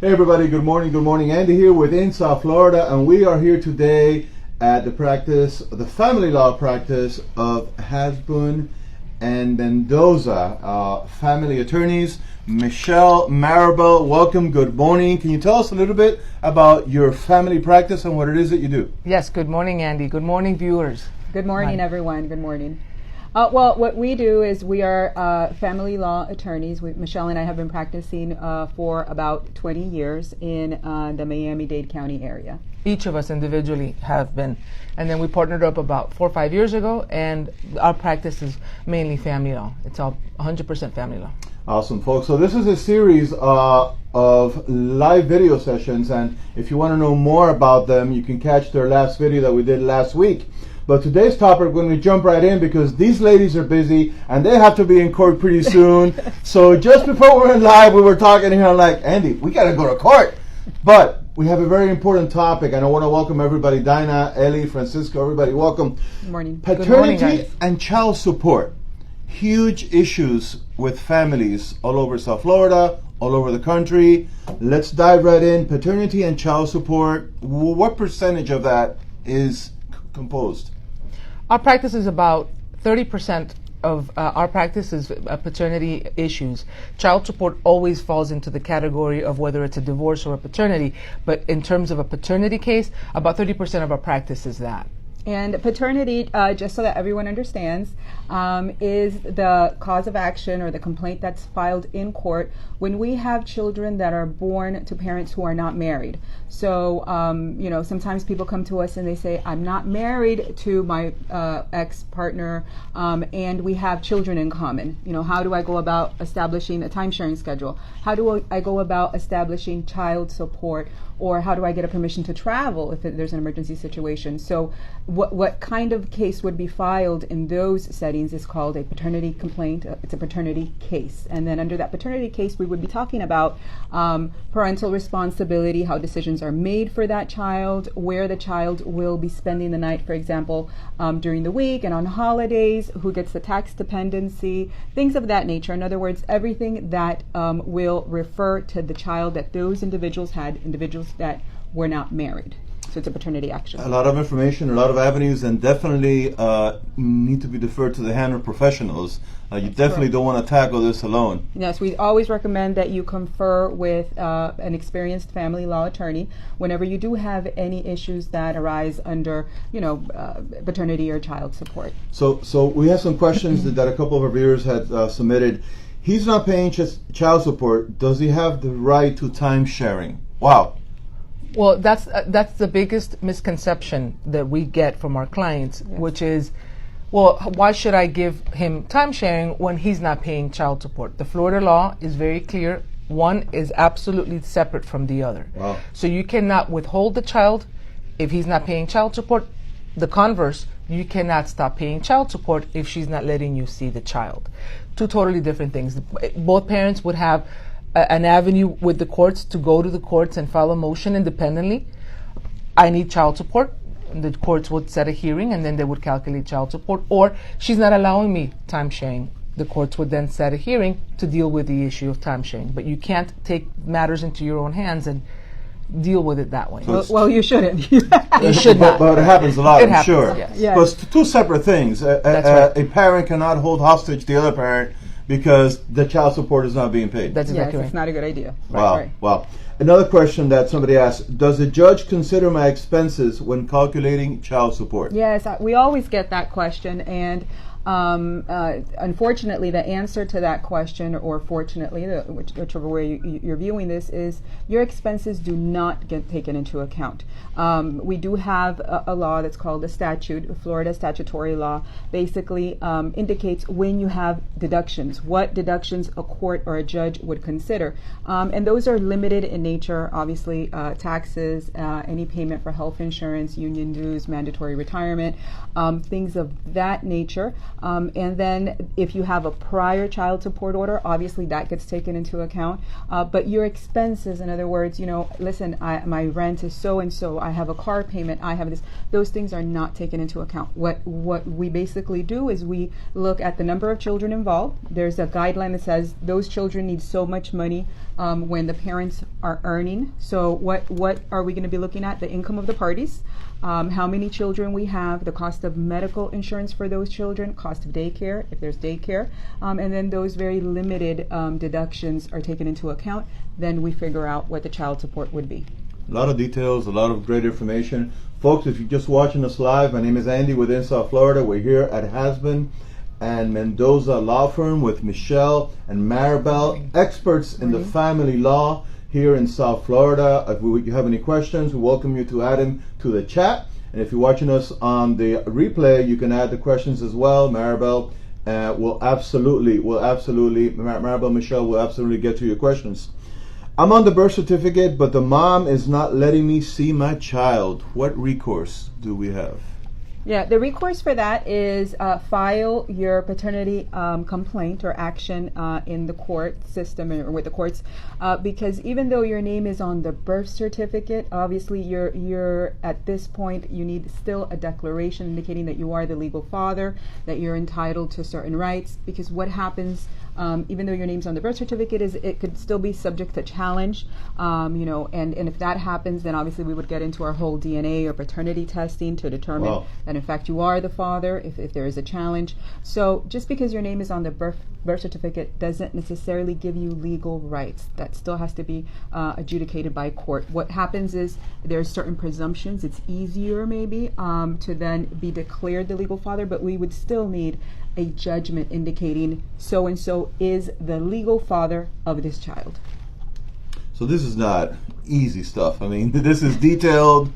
Hey everybody, good morning, good morning. Andy here with In South Florida, and we are here today at the family law practice of Hasbun and Mendoza, family attorneys. Michelle Maribel, welcome, good morning. Can you tell us a little bit about your family practice and what it is that you do? Yes, good morning, Andy. Good morning, viewers. Good morning, everyone. Good morning. Well, what we do is we are family law attorneys. Michelle and I have been practicing for about 20 years in the Miami-Dade County area. Each of us individually have been. And then we partnered up about 4 or 5 years ago, and our practice is mainly family law. It's all 100% family law. Awesome, folks. So this is a series of live video sessions, and if you want to know more about them, you can catch their last video that we did last week. But today's topic, we're going to jump right in because these ladies are busy and they have to be in court pretty soon. So just before we went live, we were talking here, I'm like, Andy, we got to go to court. But we have a very important topic, and I want to welcome everybody. Dinah, Ellie, Francisco, everybody, welcome. Good morning. Paternity and child support. Huge issues with families all over South Florida, all over the country. Let's dive right in. Paternity and child support, what percentage of that is composed? Our practice is about 30% of our practice is paternity issues. Child support always falls into the category of whether it's a divorce or a paternity, but in terms of a paternity case, about 30% of our practice is that. And paternity, just so that everyone understands, is the cause of action or the complaint that's filed in court when we have children that are born to parents who are not married. So, sometimes people come to us and they say, I'm not married to my ex-partner, and we have children in common. How do I go about establishing a time-sharing schedule? How do I go about establishing child support? Or how do I get a permission to travel if there's an emergency situation? So what kind of case would be filed in those settings is called a paternity complaint. It's a paternity case. And then under that paternity case, we would be talking about parental responsibility, how decisions are made for that child, where the child will be spending the night, for example, during the week and on holidays, who gets the tax dependency, things of that nature. In other words, everything that will refer to the child that those individuals that were not married. So it's a paternity action. A lot of information, a lot of avenues, and definitely need to be deferred to the hand of professionals. You definitely don't want to tackle this alone. Yes, we always recommend that you confer with an experienced family law attorney whenever you do have any issues that arise under, paternity or child support. So we have some questions that a couple of our viewers had submitted. He's not paying child support. Does he have the right to time sharing? Wow. Well, that's the biggest misconception that we get from our clients, yes. Which is, well, why should I give him time sharing when he's not paying child support? The Florida law is very clear. One is absolutely separate from the other. Wow. So you cannot withhold the child if he's not paying child support. The converse, you cannot stop paying child support if she's not letting you see the child. Two totally different things. Both parents would have an avenue with the courts to go to the courts and file a motion independently. I need child support. The courts would set a hearing and then they would calculate child support. Or she's not allowing me time sharing. The courts would then set a hearing to deal with the issue of time sharing. But you can't take matters into your own hands and deal with it that way. So well, you shouldn't. You should not. But it happens a lot, I'm sure. Yes. Yes. But it's two separate things. That's right. A parent cannot hold hostage the other parent because the child support is not being paid. That's exactly Yes, right. it's not a good idea. Wow. Right. Wow. Another question that somebody asked, does the judge consider my expenses when calculating child support? Yes, we always get that question, and unfortunately, the answer to that question, or fortunately, whichever way you're viewing this, is your expenses do not get taken into account. We do have a law that's called a statute, a Florida statutory law, basically indicates when you have deductions, what deductions a court or a judge would consider. And those are limited in nature, obviously, taxes, any payment for health insurance, union dues, mandatory retirement, things of that nature. And then if you have a prior child support order, obviously that gets taken into account. But your expenses, in other words, listen, my rent is so and so, I have a car payment, I have this, those things are not taken into account. What we basically do is we look at the number of children involved. There's a guideline that says those children need so much money when the parents are earning. So what are we going to be looking at? The income of the parties, how many children we have, the cost of medical insurance for those children, cost of daycare, if there's daycare, and then those very limited deductions are taken into account. Then we figure out what the child support would be. A lot of details, a lot of great information. Folks, if you're just watching us live, my name is Andy with South Florida. We're here at Hasbun and Mendoza Law Firm with Michelle and Maribel, experts in the family law here in South Florida. If you have any questions, we welcome you to add them to the chat. And if you're watching us on the replay, you can add the questions as well. Maribel Maribel, Michelle will absolutely get to your questions. I'm on the birth certificate, but the mom is not letting me see my child. What recourse do we have? Yeah, the recourse for that is file your paternity complaint or action in the court system or with the courts, because even though your name is on the birth certificate, obviously you're at this point you need still a declaration indicating that you are the legal father, that you're entitled to certain rights. Because what happens, even though your name's on the birth certificate, is it could still be subject to challenge, and if that happens, then obviously we would get into our whole DNA or paternity testing to determine that in fact you are the father if there is a challenge. So just because your name is on the birth certificate doesn't necessarily give you legal rights. That still has to be adjudicated by court. What happens is there's certain presumptions. It's easier maybe to then be declared the legal father, but we would still need a judgment indicating so and so is the legal father of this child. So this is not easy stuff. I mean, this is detailed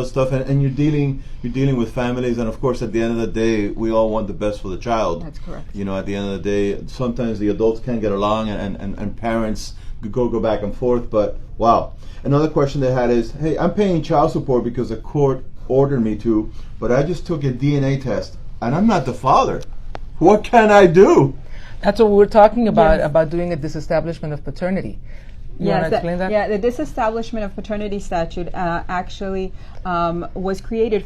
stuff, and you're dealing with families, and of course at the end of the day we all want the best for the child. That's correct. At the end of the day, sometimes the adults can't get along, and parents go back and forth. But wow. Another question they had is, hey, I'm paying child support because the court ordered me to, but I just took a DNA test and I'm not the father. What can I do? That's what we were talking about doing a disestablishment of paternity. You want to explain that? Yeah, the disestablishment of paternity statute actually was created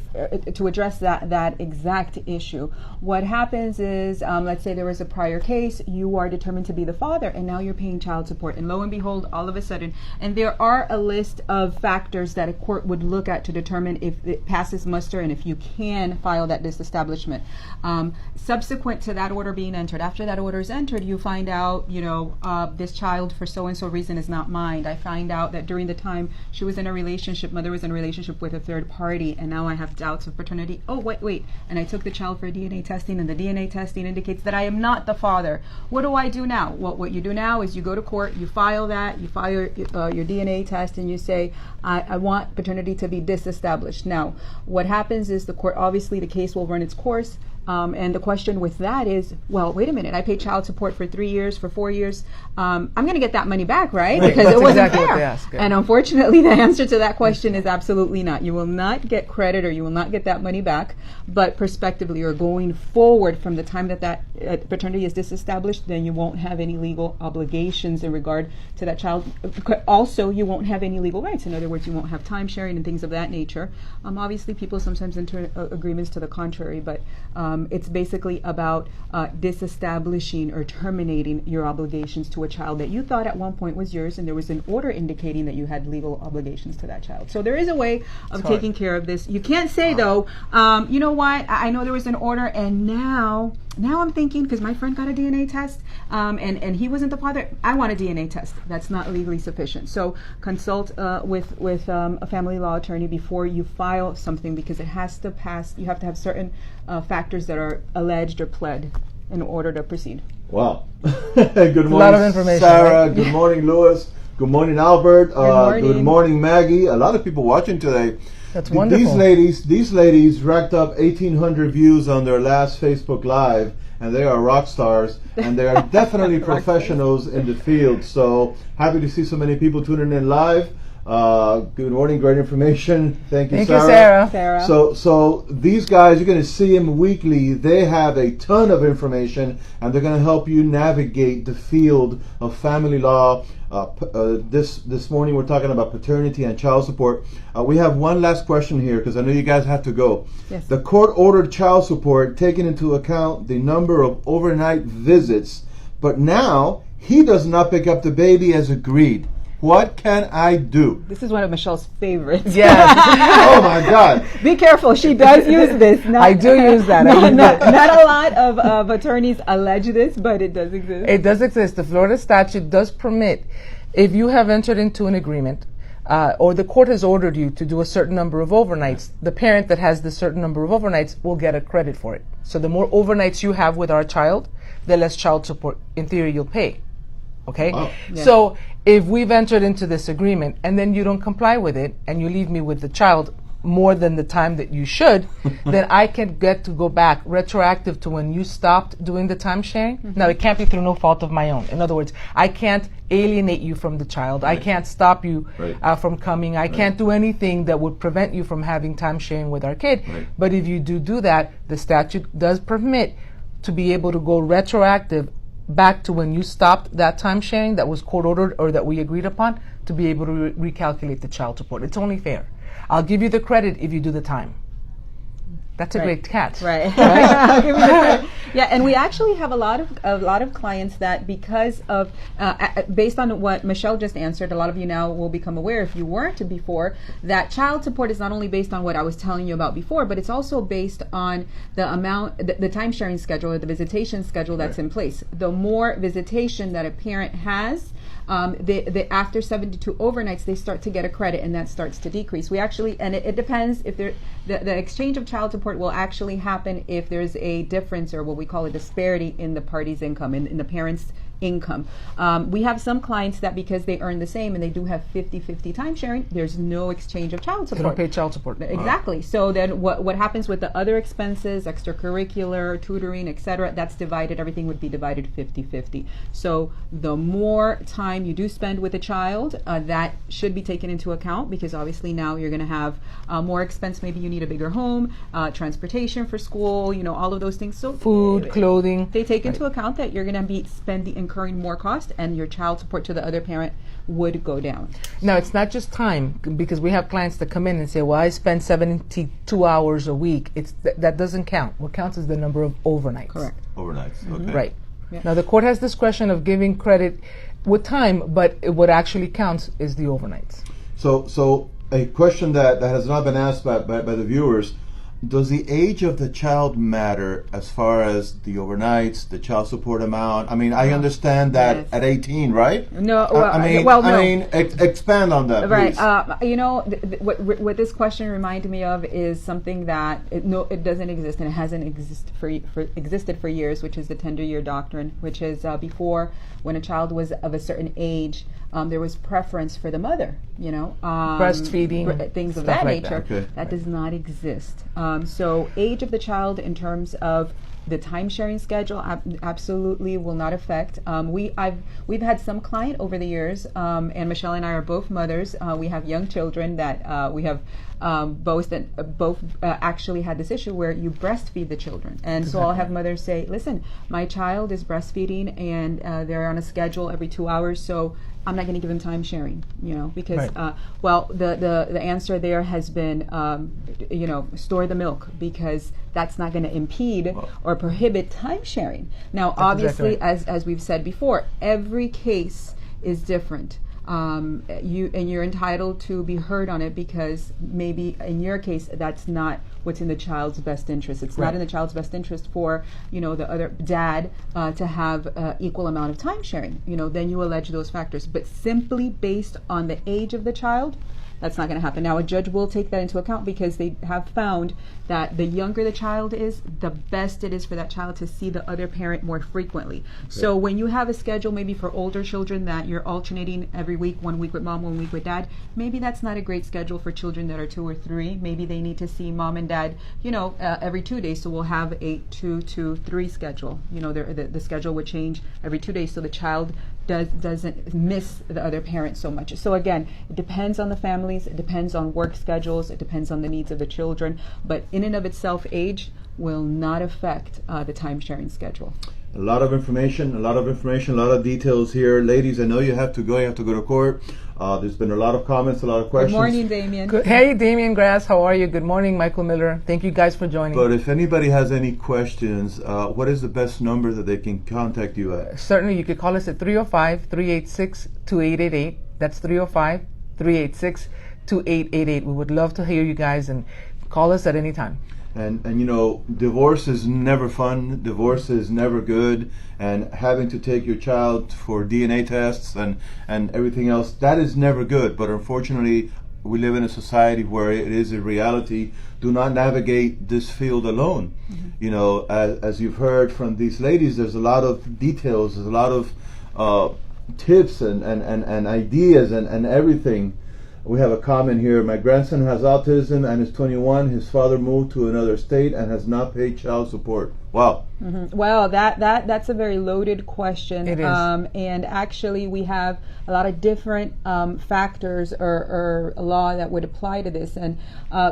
to address that exact issue. What happens is, let's say there was a prior case, you are determined to be the father, and now you're paying child support, and lo and behold, all of a sudden, and there are a list of factors that a court would look at to determine if it passes muster and if you can file that disestablishment. Subsequent to that order being entered, after that order is entered, you find out, this child for so and so reason is not mine. I find out that during the time she was in a relationship, mother was in a relationship with a third party, and now I have doubts of paternity. Oh, wait. And I took the child for DNA testing, and the DNA testing indicates that I am not the father. What do I do now? Well, what you do now is you go to court, you file your DNA test, and you say, I want paternity to be disestablished. Now, what happens is the court, obviously the case will run its course. And the question with that is, well, wait a minute, I paid child support for 3 years, for 4 years. I'm going to get that money back, right? Because it wasn't exactly fair. what they ask, yeah. And unfortunately, the answer to that question is absolutely not. You will not get credit or you will not get that money back. But prospectively or going forward from the time that paternity is disestablished, then you won't have any legal obligations in regard to that child. Also, you won't have any legal rights. In other words, you won't have time sharing and things of that nature. Obviously, people sometimes enter agreements to the contrary, but it's basically about disestablishing or terminating your obligations to a child that you thought at one point was yours, and there was an order indicating that you had legal obligations to that child. So there is a way of taking care of this. You can't say, though, you know what, I know there was an order, and now I'm thinking, because my friend got a DNA test, and he wasn't the father, I want a DNA test. That's not legally sufficient. So consult with a family law attorney before you file something, because it has to pass, you have to have certain factors that are alleged or pled in order to proceed. Wow. Good morning, a lot of information, Sarah. right? Good morning, Louis. Good morning, Albert. Good morning, Maggie. A lot of people watching today. That's wonderful. These ladies racked up 1,800 views on their last Facebook Live, and they are rock stars, and they are definitely professionals in the field. So happy to see so many people tuning in live. Good morning, great information. Thank you, Thank Sarah. you, Sarah. Sarah. So these guys, you're going to see them weekly. They have a ton of information, and they're going to help you navigate the field of family law. This morning we're talking about paternity and child support. We have one last question here because I know you guys have to go. Yes. The court-ordered child support taking into account the number of overnight visits, but now he does not pick up the baby as agreed. What can I do? This is one of Michelle's favorites. Yes. Oh my God. Be careful. She does use this. I do use that. Not a lot of attorneys allege this, but it does exist. It does exist. The Florida statute does permit, if you have entered into an agreement, or the court has ordered you to do a certain number of overnights, the parent that has the certain number of overnights will get a credit for it. So the more overnights you have with our child, the less child support, in theory, you'll pay. Okay? Wow. Yeah. So if we've entered into this agreement and then you don't comply with it and you leave me with the child more than the time that you should, then I can get to go back retroactive to when you stopped doing the time sharing. Now, it can't be through no fault of my own. In other words, I can't alienate you from the child. I can't stop you from coming. I can't do anything that would prevent you from having time sharing with our kid. But if you do that, the statute does permit to be able to go retroactive back to when you stopped that time sharing that was court ordered or that we agreed upon, to be able to recalculate the child support. It's only fair. I'll give you the credit if you do the time. That's a great catch. Right. Yeah, and we actually have a lot of clients that, because of based on what Michelle just answered, a lot of you now will become aware, if you weren't before, that child support is not only based on what I was telling you about before, but it's also based on the amount, the time sharing schedule or the visitation schedule that's in place. The more visitation that a parent has, after 72 overnights, they start to get a credit, and that starts to decrease. We actually, and it depends if the exchange of child support will actually happen if there's a difference, or what we call a disparity, in the party's income, in the parent's income. We have some clients that, because they earn the same and they do have 50-50 time sharing, there's no exchange of child support. They don't pay child support. Exactly. So then what happens with the other expenses, extracurricular, tutoring, etc., that's divided, everything would be divided 50-50. So the more time you do spend with a child, that should be taken into account, because obviously now you're going to have more expense. Maybe you need a bigger home, transportation for school, all of those things. So food, clothing. They take into account that you're going to be incurring more cost, and your child support to the other parent would go down. Now, it's not just time, because we have clients that come in and say, well, I spend 72 hours a week. That doesn't count. What counts is the number of overnights. Correct. Overnights. Okay. Right. Yeah. Now, the court has discretion of giving credit with time, but what actually counts is the overnights. So a question that has not been asked by the viewers: does the age of the child matter as far as the overnights, the child support amount? I mean, I understand that at 18, right? No. No. Expand on that, right. please. What this question reminded me of is something that it doesn't exist, and it hasn't existed for years, which is the tender year doctrine, which is before, when a child was of a certain age, there was preference for the mother, breastfeeding, things of stuff that like nature. that. Okay. That does not exist. So age of the child, in terms of the time sharing schedule, absolutely will not affect. We've had some client over the years, and Michelle and I are both mothers. We have young children that we have both actually had this issue where you breastfeed the children, and so I'll have mothers say, "Listen, my child is breastfeeding, and they're on a schedule every 2 hours, so I'm not going to give him time sharing, because the answer there has been, store the milk, because that's not going to impede or prohibit time sharing. Now, that's obviously, exactly, as we've said before, every case is different. You're entitled to be heard on it, because maybe in your case that's not what's in the child's best interest. It's not in the child's best interest for the other dad to have equal amount of time sharing. Then you allege those factors, but simply based on the age of the child, that's not going to happen. Now, a judge will take that into account, because they have found that the younger the child is, the best it is for that child to see the other parent more frequently. Okay. So when you have a schedule maybe for older children that you're alternating every week, 1 week with mom, 1 week with dad, maybe that's not a great schedule for children that are 2 or 3. Maybe they need to see mom and dad, every 2 days. So we'll have a 2-2-3 schedule. The schedule would change every 2 days, so the child doesn't miss the other parent so much. So again, it depends on the families, it depends on work schedules, it depends on the needs of the children, but in and of itself, age will not affect the time sharing schedule. A lot of information, a lot of details here. Ladies, I know you have to go to court. There's been a lot of comments, a lot of questions. Good morning, Damien. Hey, Damien Grass, how are you? Good morning, Michael Miller. Thank you guys for joining. But if anybody has any questions, what is the best number that they can contact you at? Certainly, you could call us at 305-386-2888. That's 305-386-2888. We would love to hear you guys, and call us at any time. And you know, divorce is never fun. Divorce is never good. And having to take your child for DNA tests and everything else, that is never good. But unfortunately, we live in a society where it is a reality. Do not navigate this field alone. Mm-hmm. You know, as you've heard from these ladies, there's a lot of details, there's a lot of tips and ideas and everything. We have a comment here. My grandson has autism and is 21. His father moved to another state and has not paid child support. Wow. Mm-hmm. Well, that's a very loaded question. It is. And actually, we have a lot of different factors or law that would apply to this. And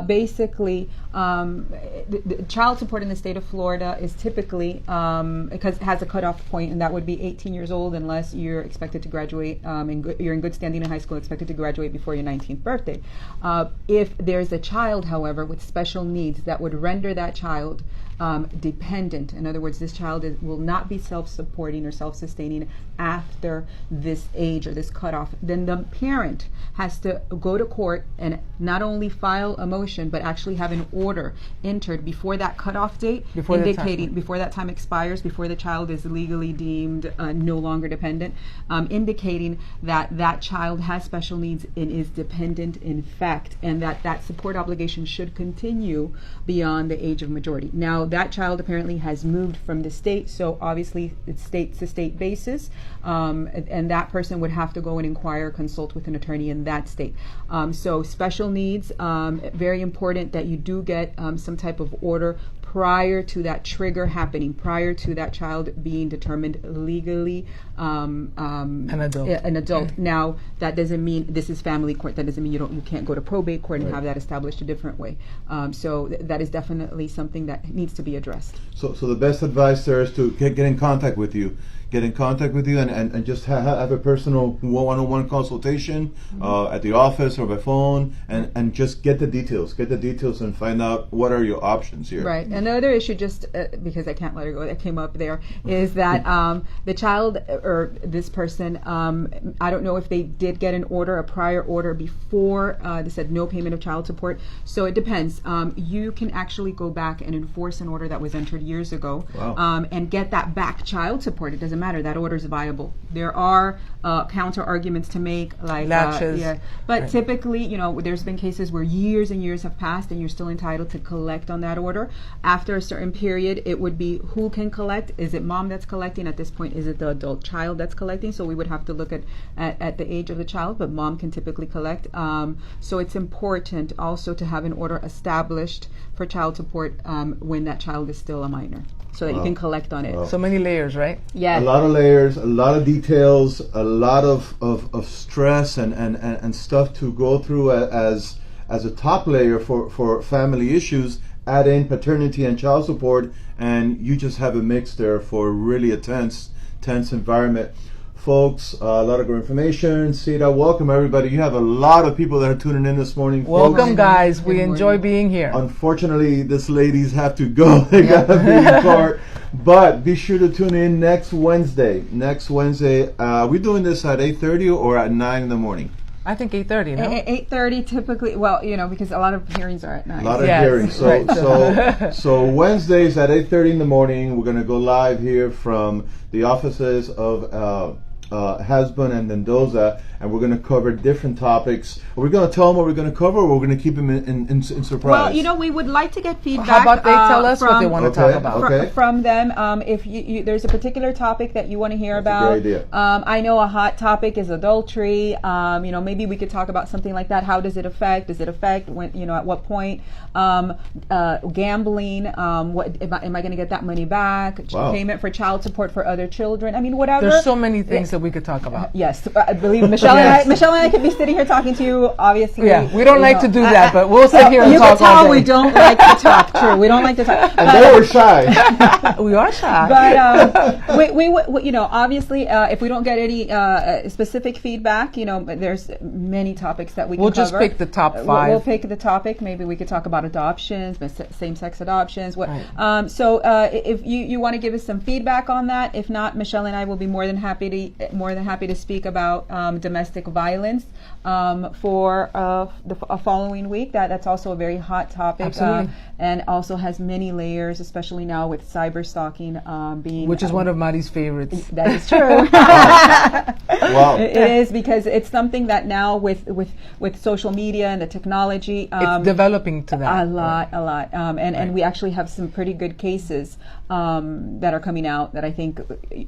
basically, the child support in the state of Florida is typically, because it has a cutoff point, and that would be 18 years old unless you're expected to graduate, you're in good standing in high school, expected to graduate before your 19th birthday. If there's a child, however, with special needs that would render that child dependent. In other words, this child will not be self-supporting or self-sustaining after this age or this cutoff. Then the parent has to go to court and not only file a motion, but actually have an order entered before that cutoff date, indicating before that time expires, before the child is legally deemed no longer dependent, indicating that that child has special needs and is dependent in fact, and that support obligation should continue beyond the age of majority. Now, that child apparently has moved from the state, so obviously it's state-to-state basis, and that person would have to go and inquire, consult with an attorney in that state. So special needs, very important that you do get some type of order prior to that trigger happening, prior to that child being determined legally an adult. Now, that doesn't mean this is family court. That doesn't mean you can't go to probate court and have that established a different way. So that is definitely something that needs to be addressed. So the best advice there is to get in contact with you. Get in contact with you and just have a personal one-on-one consultation at the office or by phone and just get the details. Get the details and find out what are your options here. Right. And the other issue, just because I can't let her go, that came up there, is that the child or this person, I don't know if they did get an order, a prior order before they said no payment of child support. So it depends. You can actually go back and enforce an order that was entered years ago. Wow. And get that back child support. It doesn't matter. That order is viable. There are counter arguments to make, like latches. But typically, there's been cases where years and years have passed, and you're still entitled to collect on that order. After a certain period, it would be who can collect. Is it mom that's collecting? At this point, is it the adult child that's collecting? So we would have to look at the age of the child, but mom can typically collect. So it's important also to have an order established for child support when that child is still a minor, so that you can collect on it. Wow. So many layers, right? Yeah. A lot of layers, a lot of details, a lot of stress and stuff to go through as a top layer for family issues. Add in paternity and child support, and you just have a mix there for really a tense environment. Folks, a lot of good information. Sita, welcome everybody. You have a lot of people that are tuning in this morning. Welcome, folks. guys. Good We morning. enjoy being here. Unfortunately, these ladies have to go. They gotta be in court. But be sure to tune in next Wednesday. We're doing this at 8:30 or at 9 in the morning. I think 8:30, no? 8:30 typically. Well, because a lot of hearings are at 9. A lot of Yes, hearings. So, right. so Wednesdays at 8:30 in the morning, we're gonna go live here from the offices of Hasbun and Mendoza, and we're going to cover different topics. Are we going to tell them what we're going to cover, or we're going to keep them in surprise? Well, you know, we would like to get feedback. How about they tell us what they want to talk about? From them. If there's a particular topic that you want to hear about. A great idea. I know a hot topic is adultery. You know, maybe we could talk about something like that. How does it affect? Does it affect when, you know, at what point? Gambling. What am I going to get that money back? Wow. Payment for child support for other children. I mean, whatever. There's so many things that we could talk about. Yes, I believe Michelle Yes. Michelle and I could be sitting here talking to you. Obviously, Yeah, we don't you like know, to do that, but we'll sit here and you talk can tell all day. we don't like to talk. True, we don't like to talk. And they were shy. We are shy. But we you know, obviously, if we don't get any specific feedback, you know, there's many topics that we can We'll cover. just pick the top We'll 5. pick the topic. Maybe we could talk about adoptions, same-sex adoptions. Right. So if you want to give us some feedback on that, if not, Michelle and I will be more than happy to speak about domestic violence for a following week. That's also a very hot topic. Absolutely. And also has many layers, especially now with cyber stalking being, which is one of Mari's favorites. that is true. Wow. It is, because it's something that now with social media and the technology, It's developing to that. a lot. And we actually have some pretty good cases that are coming out that I think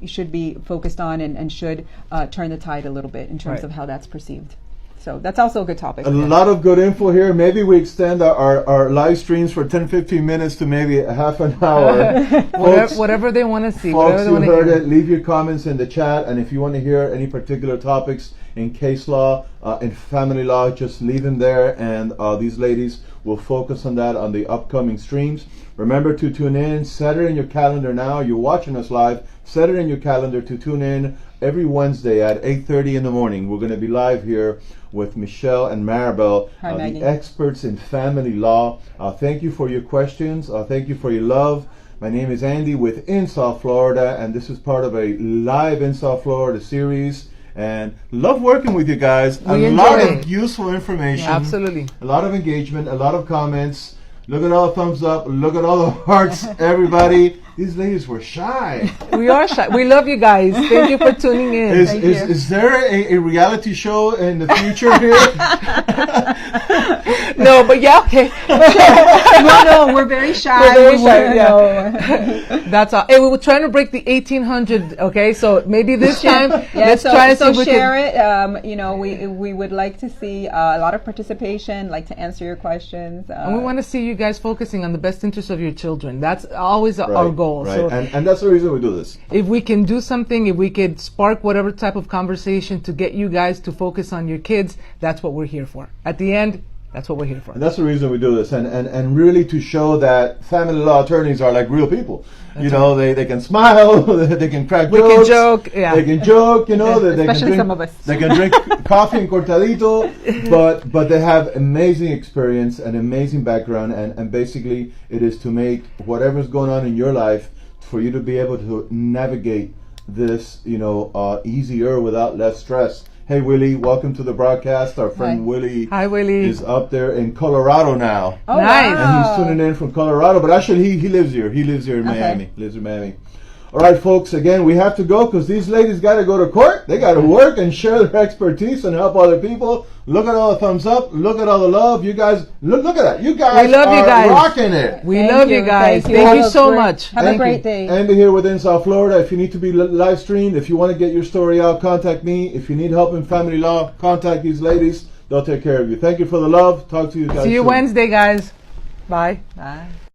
should be focused on and should turn the tide a little bit in terms Right. of how that's perceived. So that's also a good topic. A lot of good info here. Maybe we extend our live streams for 10-15 minutes to maybe a half an hour. Folks, Whatever they want to see. folks, Whatever they you want to heard hear. it. Leave your comments in the chat, and if you want to hear any particular topics in case law, in family law, just leave them there, and these ladies will focus on that on the upcoming streams. Remember to tune in. Set it in your calendar now. You're watching us live. Set it in your calendar to tune in every Wednesday at 8:30 in the morning. We're going to be live here with Michelle and Maribel, Hi, the Maggie. experts in family law. Thank you for your questions. Thank you for your love. My name is Andy with In South Florida, and this is part of a live In South Florida series. And love working with you guys. We a enjoy lot it. of useful information. Absolutely. A lot of engagement, a lot of comments. Look at all the thumbs up. Look at all the hearts, everybody. These ladies were shy. We are shy. We love you guys. Thank you for tuning in. Is there a reality show in the future here? No, but yeah, okay. no, we're very shy. We're very shy, No. That's all. Hey, we were trying to break the 1800, okay? So maybe this time, let's try and see if we share can. it. You know, we would like to see a lot of participation, like to answer your questions. And we want to see you guys focusing on the best interest of your children. That's always our goal. Right. So And that's the reason we do this. if we can do something, if we could spark whatever type of conversation to get you guys to focus on your kids, that's what we're here for. At the end, that's what we're here for. And that's the reason we do this. And really to show that family law attorneys are like real people. You know, they can smile, they can crack We jokes. can joke, yeah. They can joke, you know. They Especially can drink, some of us. They can drink coffee and cortadito, but they have amazing experience and amazing background. And basically it is to make whatever's going on in your life for you to be able to navigate this, you know, easier without less stress. Hey Willie, welcome to the broadcast. Our friend Hi. Willie Hi, Willie. is up there in Colorado now. Oh, Nice. And wow. he's tuning in from Colorado, but actually he lives here. He lives here in Okay. Miami. Lives in Miami. All right, folks. Again, we have to go because these ladies got to go to court. They got to work and share their expertise and help other people. Look at all the thumbs up. Look at all the love. You guys, look at that. You guys We love you are guys. rocking it. We Thank love you. you guys. Thank you. Thank Have you a so great- much. Have Thank a great you. day. Andy here within South Florida. If you need to be live streamed, if you want to get your story out, contact me. If you need help in family law, contact these ladies. They'll take care of you. Thank you for the love. Talk to you guys See you soon. Wednesday, guys. Bye. Bye.